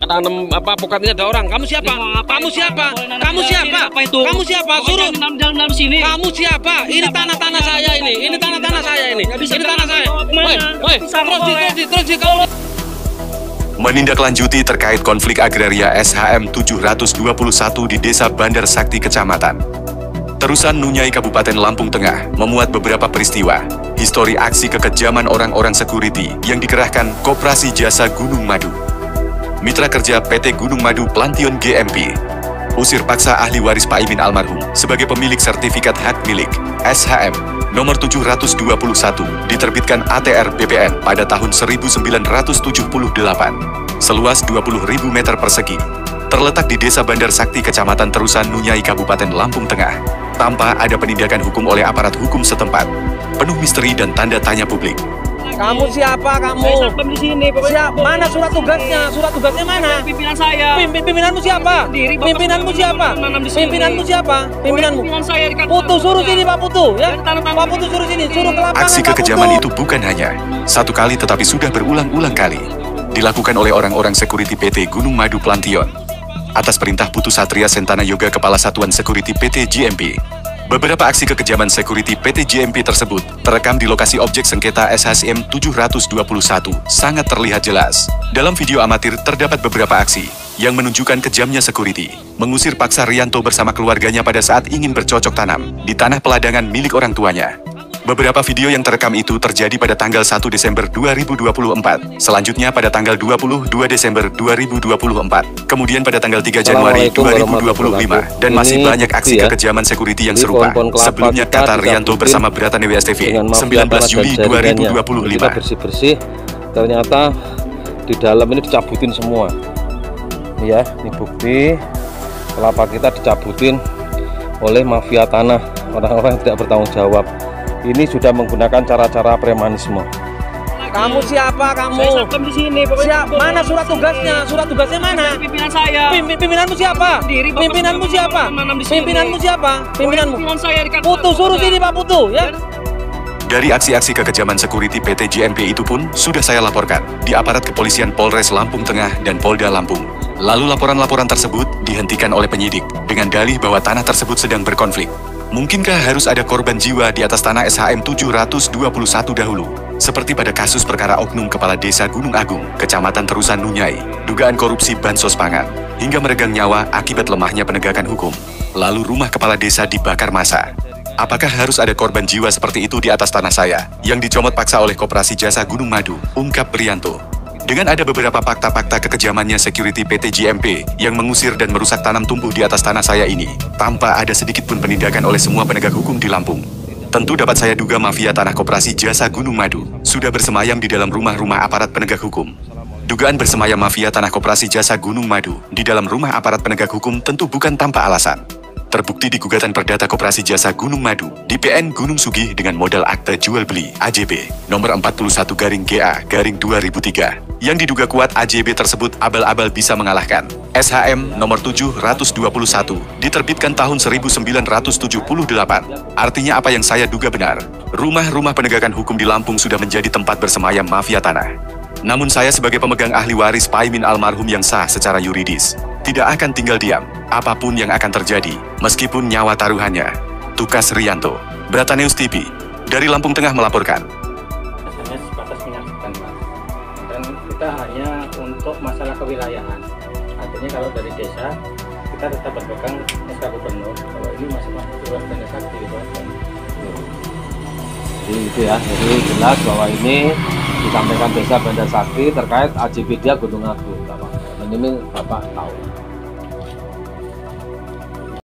tanam apa pokat ini ada orang. Kamu siapa? Kamu siapa? Kamu siapa? Kamu siapa? Suruh dalam sini. Kamu siapa? Ini tanah-tanah saya ini. Ini tanah-tanah saya ini. Ini tanah saya. Woi, terus kalau menindaklanjuti terkait konflik agraria SHM 721 di Desa Bandar Sakti Kecamatan Terusan Nunyai Kabupaten Lampung Tengah memuat beberapa peristiwa, histori aksi kekejaman orang-orang security yang dikerahkan Koperasi Jasa Gunung Madu, mitra kerja PT Gunung Madu Plantion GMP, usir paksa ahli waris Pak Imin almarhum sebagai pemilik sertifikat hak milik SHM nomor 721 diterbitkan ATR BPN pada tahun 1978 seluas 20.000 meter persegi terletak di Desa Bandar Sakti Kecamatan Terusan Nunyai Kabupaten Lampung Tengah tanpa ada penindakan hukum oleh aparat hukum setempat, penuh misteri dan tanda tanya publik. kamu siapa kamu? Saya satpam di sini. Siapa? Mana surat tugasnya? Surat tugasnya mana? Pimpinan saya. Pimpinanmu siapa? Pimpinanmu siapa? Pimpinanmu siapa? Pimpinanmu. Pimpinan saya. Putu suruh sini Pak Putu ya. Pak Putu suruh sini, suruh ke lapangan. Aksi kekejaman itu bukan hanya satu kali tetapi sudah berulang-ulang kali dilakukan oleh orang-orang security PT Gunung Madu Plantion atas perintah Putu Satria Sentana Yoga Kepala Satuan Security PT GMP. Beberapa aksi kekejaman security PT GMP tersebut terekam di lokasi objek sengketa SHM 721 sangat terlihat jelas. Dalam video amatir terdapat beberapa aksi yang menunjukkan kejamnya security mengusir paksa Rianto bersama keluarganya pada saat ingin bercocok tanam di tanah peladangan milik orang tuanya. Beberapa video yang terekam itu terjadi pada tanggal 1 Desember 2024, selanjutnya pada tanggal 22 Desember 2024, kemudian pada tanggal 3 Januari 2025, dan masih banyak aksi kekejaman security yang serupa. Sebelumnya kata Rianto bersama Bratan WSTV, 19 Juli 2025. Kita bersih-bersih, ternyata di dalam ini dicabutin semua. Ya, ini bukti kelapa kita dicabutin oleh mafia tanah, orang-orang yang tidak bertanggung jawab. Ini sudah menggunakan cara-cara premanisme. Kamu siapa kamu? Saya satpam di sini. Siapa? Mana surat tugasnya? Surat tugasnya mana? Pimpinan saya. Pimpinanmu siapa? Pimpinanmu siapa? Pimpinanmu siapa? Pimpinanmu. Pimpinan saya. Putu suruh sini Pak Putu ya. Dari aksi-aksi kekejaman security PT GMP itu pun sudah saya laporkan di aparat kepolisian Polres Lampung Tengah dan Polda Lampung. Lalu laporan-laporan tersebut dihentikan oleh penyidik dengan dalih bahwa tanah tersebut sedang berkonflik. Mungkinkah harus ada korban jiwa di atas tanah SHM 721 dahulu? Seperti pada kasus perkara oknum Kepala Desa Gunung Agung, Kecamatan Terusan Nunyai, dugaan korupsi bansos pangan, hingga meregang nyawa akibat lemahnya penegakan hukum. Lalu rumah kepala desa dibakar massa. Apakah harus ada korban jiwa seperti itu di atas tanah saya, yang dicomot paksa oleh Koperasi Jasa Gunung Madu, ungkap Prianto. Dengan ada beberapa fakta-fakta kekejamannya security PT GMP yang mengusir dan merusak tanam tumbuh di atas tanah saya ini, tanpa ada sedikit pun penindakan oleh semua penegak hukum di Lampung. Tentu dapat saya duga mafia tanah Koperasi Jasa Gunung Madu sudah bersemayam di dalam rumah-rumah aparat penegak hukum. Dugaan bersemayam mafia tanah Koperasi Jasa Gunung Madu di dalam rumah aparat penegak hukum tentu bukan tanpa alasan. Terbukti di gugatan perdata Koperasi Jasa Gunung Madu di PN Gunung Sugih dengan modal akte jual beli AJB nomor 41-GA-2003 yang diduga kuat AJB tersebut abal-abal bisa mengalahkan SHM nomor 721 diterbitkan tahun 1978. Artinya apa yang saya duga benar, rumah-rumah penegakan hukum di Lampung sudah menjadi tempat bersemayam mafia tanah. Namun saya sebagai pemegang ahli waris Pak Imin almarhum yang sah secara yuridis tidak akan tinggal diam apapun yang akan terjadi meskipun nyawa taruhannya. Tukas Rianto, Bratanews TV, dari Lampung Tengah melaporkan. Hanya sebatas menyaksikan Pak, dan kita hanya untuk masalah kewilayahan. Artinya kalau dari desa kita tetap berpegang SK Gubernur, kalau ini masing-masing turun dan sakti gitu. Jadi itu ya, jadi jelas bahwa ini disampaikan Desa Bandar Sakti terkait AJB dia Gunung Agung, Bapak. Dan ini Bapak tahu.